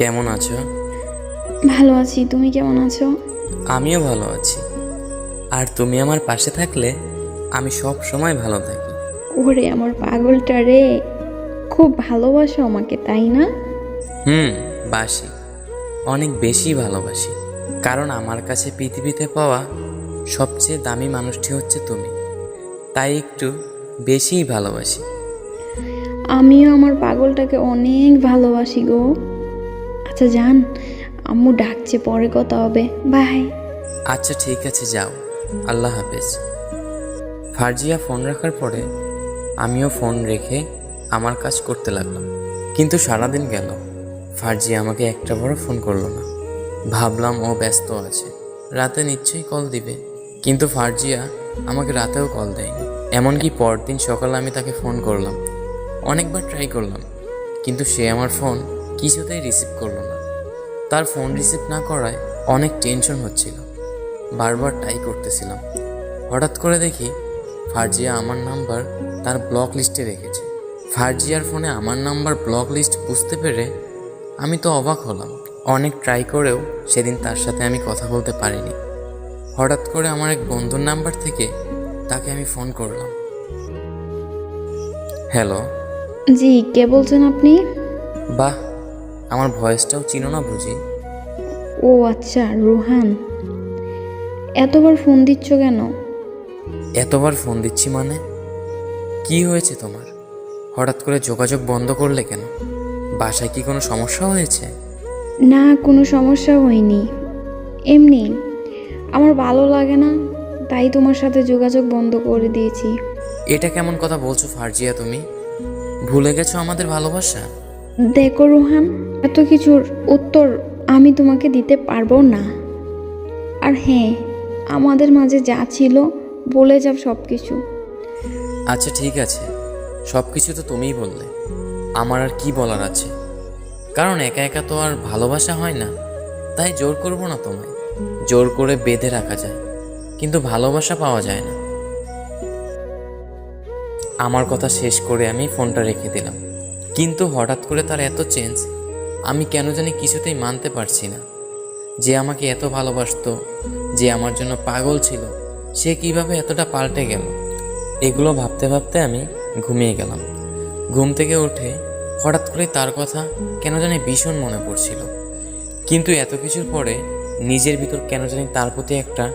কেমন আছো? ভালো আছি, তুমি কেমন আছো? আমিও ভালো আছি। আর তুমি আমার পাশে থাকলে আমি সব সময় ভালো থাকি। ওরে আমার পাগলটা রে, খুব ভালোবাসো আমাকে তাই না? হুম, বাসি, অনেক বেশি ভালোবাসি। কারণ আমার কাছে পৃথিবীতে পাওয়া সবচেয়ে দামি মানুষটি হচ্ছে তুমি। তাই একটু বেশিই ভালোবাসি। আমিও আমার পাগলটাকে অনেক ভালোবাসি গো। আচ্ছা জান, আম্মু ডাকছে, পরে কথা হবে, বাই। আচ্ছা ঠিক আছে, যাও, আল্লাহ হাফেজ। ফারজিয়া ফোন রাখার পরে আমিও ফোন রেখে আমার কাজ করতে লাগলাম। কিন্তু সারাদিন গেল, ফারজিয়া আমাকে একটা বড় ফোন করলো না। ভাবলাম ও ব্যস্ত আছে, রাতে নিশ্চয়ই কল দিবে। কিন্তু ফারজিয়া আমাকে রাতেও কল দেয়নি। এমনকি পরদিন সকালে আমি তাকে ফোন করলাম, অনেকবার ট্রাই করলাম, কিন্তু সে আমার ফোন কিছুতেই রিসিভ করলো না। তার ফোন রিসিভ না করায় অনেক টেনশন হচ্ছিল, বারবার ট্রাই করতেছিলাম। হঠাৎ করে দেখি ফারজিয়া আমার নাম্বার তার ব্লক লিস্টে রেখেছে। ফারজিয়ার ফোনে আমার নাম্বার ব্লক লিস্ট বুঝতে পেরে আমি তো অবাক হলাম। অনেক ট্রাই করেও সেদিন তার সাথে আমি কথা বলতে পারিনি। হঠাৎ করে আমার এক বন্ধুর নাম্বার থেকে তাকে আমি ফোন করলাম। হ্যালো। জি, কে বলছেন আপনি? বাহ, আমার ভয়েসটাও চিনো না বুঝি? ও আচ্ছা, রুহান। এতবার ফোন দিচ্ছ কেন? এতবার ফোন দিচ্ছি মানে? কি হয়েছে তোমার? হঠাৎ করে যোগাযোগ বন্ধ করলে কেন? বাসায় কি কোনো সমস্যা হয়েছে? না, কোনো সমস্যা হয়নি, এমনি আমার ভালো লাগে না, তাই তোমার সাথে যোগাযোগ বন্ধ করে দিয়েছি। এটা কেমন কথা বলছো ফারজিয়া? তুমি ভুলে গেছো আমাদের ভালোবাসা? দেখো রোহান, এত কিছুর উত্তর আমি তোমাকে দিতে পারবো না। আর হ্যাঁ, আমাদের মাঝে যা ছিল বলে যাও সব কিছু। আচ্ছা ঠিক আছে, সব কিছু তো তুমিই বললে, আমার আর কি বলার আছে? কারণ একা একা তো আর ভালোবাসা হয় না, তাই জোর করবো না তোমায়। জোর করে বেঁধে রাখা যায়, কিন্তু ভালোবাসা পাওয়া যায় না। আমার কথা শেষ করে আমি ফোনটা রেখে দিলাম। কিন্তু হঠাৎ করে তার এত চেঞ্জ, আমি কেন জানি কিছুতেই মানতে পারছি না। যে আমাকে এত ভালোবাসতো, যে আমার জন্য পাগল ছিল, সে কিভাবে এতটা পাল্টে গেল? এগুলো ভাবতে ভাবতে আমি ঘুমিয়ে গেলাম। ঘুম থেকে উঠে হঠাৎ করে তার কথা কেন জানি ভীষণ মনে পড়ছিল। কিন্তু এত কিছুর পরে নিজের ভিতর কেন জানি তার প্রতি একটা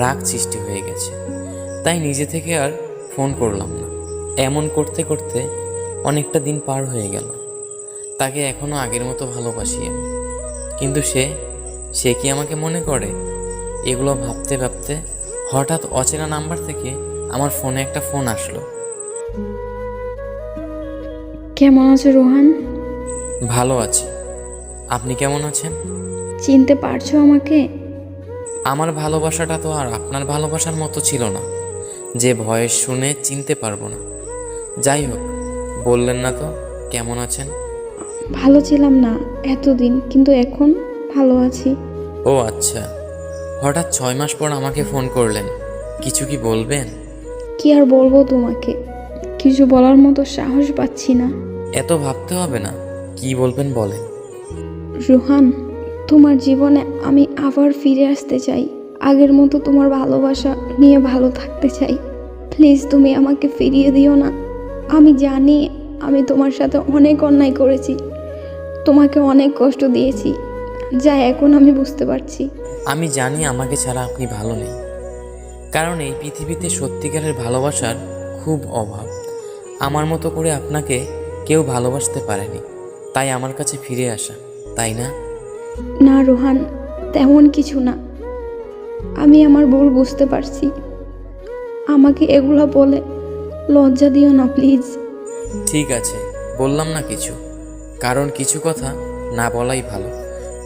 রাগ সৃষ্টি হয়ে গেছে। তাই নিজে থেকে আর ফোন করলাম না। এমন করতে করতে অনেকটা দিন পার হয়ে গেল। তাকে এখনও আগের মতো ভালোবাসি আমি, কিন্তু সে কি আমাকে মনে করে? এগুলো ভাবতে ভাবতে হঠাৎ অচেনা নাম্বার থেকে আমার ফোনে একটা ফোন আসলো। কেমন আছো রোহান? ভালো আছি, আপনি কেমন আছেন? চিনতে পারছো আমাকে? আমার ভালোবাসাটা তো আর আপনার ভালোবাসার মতো ছিল না, যে ভয়েস শুনে চিনতে পারবো না। যাই হোক, বললেন না তো কেমন আছেন? ভালো ছিলাম না এতদিন, কিন্তু এখন ভালো আছি। ও আচ্ছা, হঠাৎ 6 মাস পর আমাকে ফোন করলেন, কিছু কি বলবেন? কি আর বলবো তোমাকে, কিছু বলার মতো সাহস পাচ্ছি না। এত ভাবতে হবে না, কি বলবেন বলেন। রোহান, তোমার জীবনে আমি আবার ফিরে আসতে চাই। আগের মতো তোমার ভালোবাসা নিয়ে ভালো থাকতে চাই। প্লিজ তুমি আমাকে ফিরিয়ে দিও না। আমি জানি আমি তোমার সাথে অনেক অন্যায় করেছি, তোমাকে অনেক কষ্ট দিয়েছি, যা এখন আমি বুঝতে পারছি। আমি জানি আমাকে ছাড়া আপনি ভালো নেই, কারণ এই পৃথিবীতে সত্যিকারের ভালোবাসার খুব অভাব। আমার মতো করে আপনাকে কেউ ভালোবাসতে পারেনি, তাই আমার কাছে ফিরে আসা, তাই না? না রোহান, তেমন কিছু না। আমি আমার ভুল বুঝতে পারছি। আমাকে এগুলো বলে লজ্জা দিও না প্লিজ। ঠিক আছে, বললাম না কিছু, কারণ কিছু কথা না বলাই ভালো।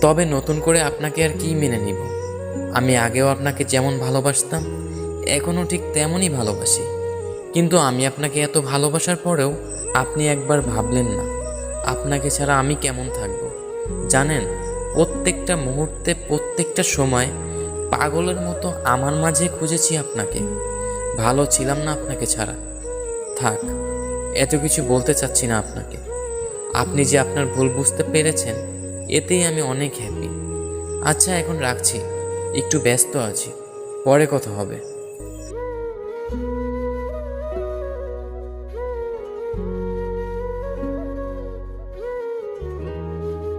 তবে নতুন করে আপনাকে আর কি মেনে নিব? আমি আগেও আপনাকে যেমন ভালোবাসতাম, এখনও ঠিক তেমনই ভালোবাসি। কিন্তু আমি আপনাকে এত ভালোবাসার পরেও আপনি একবার ভাবলেন না আপনাকে ছাড়া আমি কেমন থাকব। জানেন, প্রত্যেকটা মুহূর্তে, প্রত্যেকটা সময় পাগলের মতো আমার মাঝে খুঁজেছি আপনাকে। ভালো ছিলাম না আপনাকে ছাড়া। থাক, এত কিছু বলতে চাচ্ছি না আপনাকে। আপনি যে আপনার ভুল বুঝতে পেরেছেন, এতেই আমি অনেক হ্যাপি। আচ্ছা এখন রাখছি, একটু ব্যস্ত আছি, পরে কথা হবে।